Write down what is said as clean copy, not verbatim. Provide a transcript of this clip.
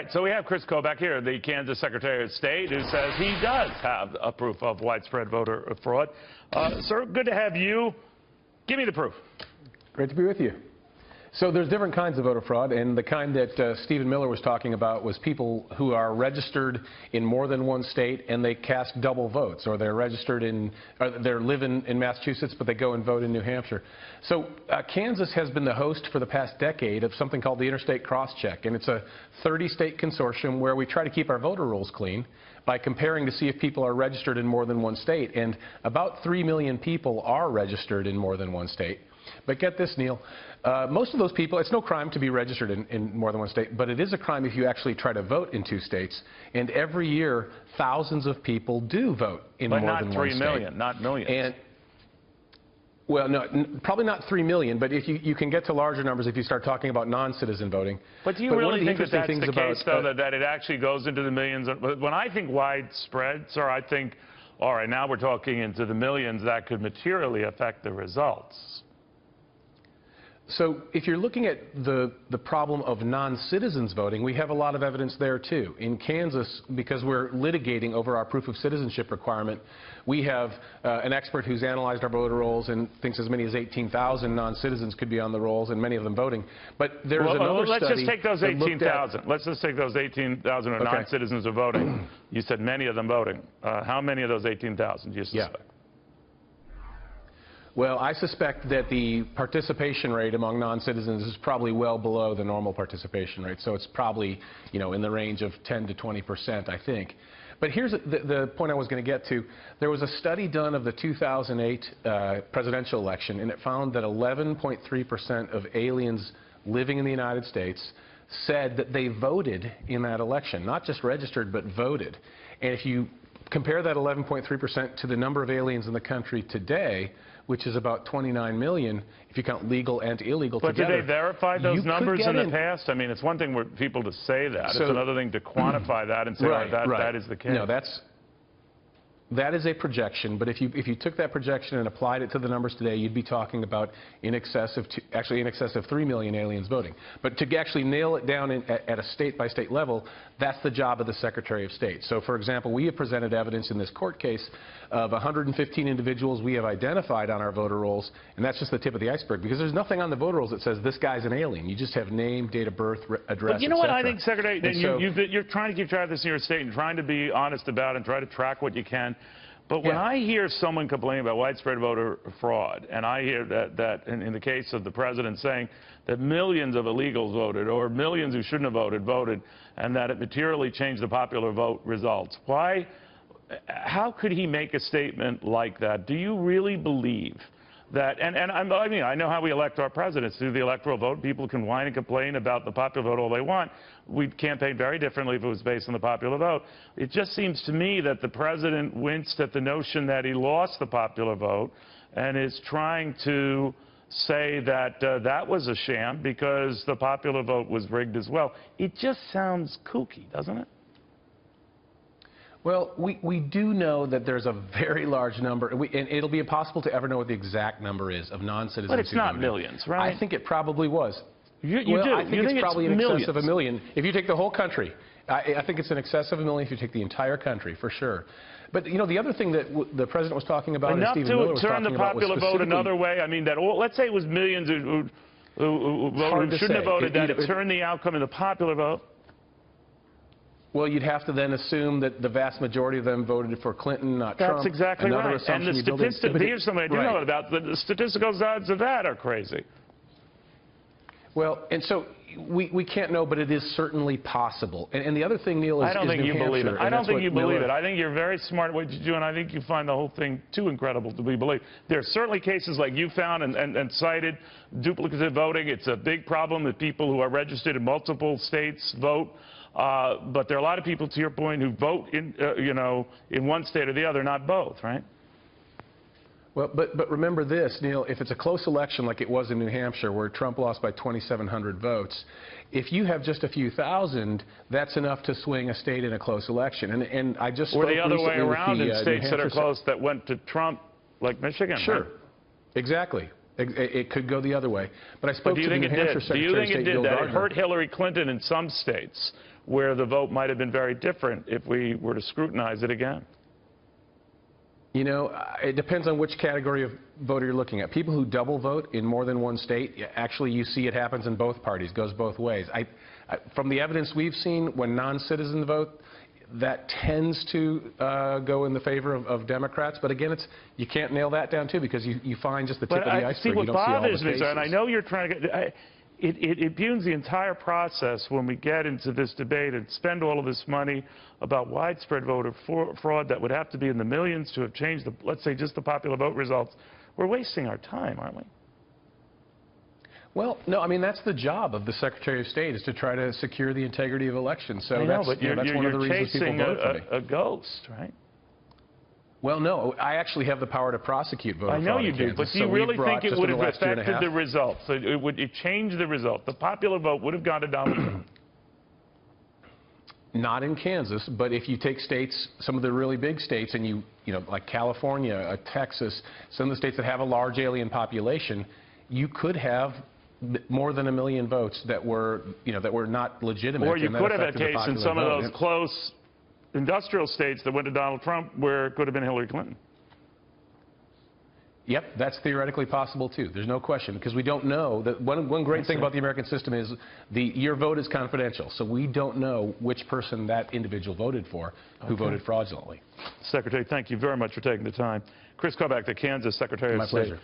right, so we have Kris Kobach here, the Kansas Secretary of State, who says he does have a proof of widespread voter fraud. Sir, good to have you. Give me the proof. Great to be with you. So there's different kinds of voter fraud, and the kind that Stephen Miller was talking about was people who are registered in more than one state and they cast double votes, or they're registered in, or they're living in Massachusetts but they go and vote in New Hampshire. So Kansas has been the host for the past decade of something called the Interstate Crosscheck, and it's a 30-state consortium where we try to keep our voter rolls clean by comparing to see if people are registered in more than one state, and about 3 million people are registered in more than one state. But get this, Neil, most of those people, it's no crime to be registered in more than one state, but it is a crime if you actually try to vote in two states. And every year, thousands of people do vote in more than one state. But not 3 million, not millions. And, well, no, probably not 3 million, but if you can get to larger numbers if you start talking about non-citizen voting. But do you really think that that's the case, though, that it actually goes into the millions? When I think widespread, sir, I think, all right, now we're talking into the millions. That could materially affect the results. So if you're looking at the problem of non-citizens voting, we have a lot of evidence there, too. In Kansas, because we're litigating over our proof of citizenship requirement, we have an expert who's analyzed our voter rolls and thinks as many as 18,000 non-citizens could be on the rolls, and many of them voting. But there's another let's study. Just take those 18,000. Let's just take those 18,000 who are non-citizens are voting. You said many of them voting. How many of those 18,000 do you suspect? Yeah. Well, I suspect that the participation rate among non-citizens is probably well below the normal participation rate. So it's probably, you know, in the range of 10 to 20%, I think. But here's the point I was going to get to. There was a study done of the 2008 presidential election, and it found that 11.3% of aliens living in the United States said that they voted in that election, not just registered, but voted. And if you compare that 11.3% to the number of aliens in the country today, which is about 29 million, if you count legal and illegal together. But did they verify those numbers in the past? I mean, it's one thing for people to say that. It's another thing to quantify that and say, that is the case. No, that is a projection, but if you took that projection and applied it to the numbers today, you'd be talking about in excess of 3 million aliens voting. But to actually nail it down at a state-by-state level, that's the job of the Secretary of State. So, for example, we have presented evidence in this court case of 115 individuals we have identified on our voter rolls, and that's just the tip of the iceberg, because there's nothing on the voter rolls that says this guy's an alien. You just have name, date of birth, address, But you know what I think, Secretary? You're trying to keep track of this in your state and trying to be honest about it and try to track what you can. But when I hear someone complaining about widespread voter fraud, and I hear that in the case of the president saying that millions of illegals voted, or millions who shouldn't have voted, and that it materially changed the popular vote results, how could he make a statement like that? Do you really believe that, I mean, I know how we elect our presidents through the electoral vote. People can whine and complain about the popular vote all they want. We'd campaign very differently if it was based on the popular vote. It just seems to me that the president winced at the notion that he lost the popular vote and is trying to say that that was a sham because the popular vote was rigged as well. It just sounds kooky, doesn't it? Well, we do know that there's a very large number, and it'll be impossible to ever know what the exact number is of non-citizens. But it's not millions, right? I think it probably was. You do? I think it's probably in excess of 1 million. If you take the whole country, I think it's in excess of 1 million if you take the entire country, for sure. But, you know, the other thing that the president was talking about, enough and Stephen Miller to was turn the popular vote another way? I mean, let's say it was millions who shouldn't have voted, that it turned the outcome in the popular vote. Well, you'd have to then assume that the vast majority of them voted for Clinton, not Trump. That's exactly right. And the statistics, here's something I do know about, the statistical odds of that are crazy. Well, and so we can't know, but it is certainly possible. And the other thing, Neil, is I don't think you believe it. I don't think you believe it. I think you're very smart at what you do, and I think you find the whole thing too incredible to be believed. There are certainly cases like you found and cited, duplicative voting. It's a big problem that people who are registered in multiple states vote. But there are a lot of people, to your point, who vote in, in one state or the other, not both, right? Well, but remember this, Neil, if it's a close election like it was in New Hampshire where Trump lost by 2,700 votes, if you have just a few thousand, that's enough to swing a state in a close election. And I just spoke or the other way recently around with in states that are close that went to Trump, like Michigan. Sure. Right? Exactly. It could go the other way. But I spoke to the New Hampshire Secretary of State, Do you think it did that? It hurt Hillary Clinton in some states where the vote might have been very different if we were to scrutinize it again? You know, it depends on which category of voter you're looking at. People who double vote in more than one state, actually you see it happens in both parties, goes both ways. From the evidence we've seen, when non-citizens vote, that tends to go in the favor of Democrats. But again, you can't nail that down, too, because you find just the tip of the iceberg. See, what you don't bothers see all the me, and I know you're trying to get... It impugns the entire process when we get into this debate and spend all of this money about widespread voter fraud that would have to be in the millions to have changed, let's say, just the popular vote results. We're wasting our time, aren't we? Well, no, I mean, that's the job of the Secretary of State, is to try to secure the integrity of elections. So I know, but that's one of the reasons people vote for me. A ghost, right? Well, no, I actually have the power to prosecute voter fraud. I know you do, but do you really think it would have affected the results? It would change the result. The popular vote would have gone to Donald Trump. Not in Kansas, but if you take states, some of the really big states, and you know, like California, Texas, some of the states that have a large alien population, you could have more than 1 million votes that were, that were not legitimate. Or you could have a case in some of those close industrial states that went to Donald Trump where it could have been Hillary Clinton. Yep, that's theoretically possible, too. There's no question, because we don't know. That one great thing about the American system is your vote is confidential, so we don't know which person that individual voted for who voted fraudulently. Secretary, thank you very much for taking the time. Kris Kobach, the Kansas Secretary of State. My pleasure.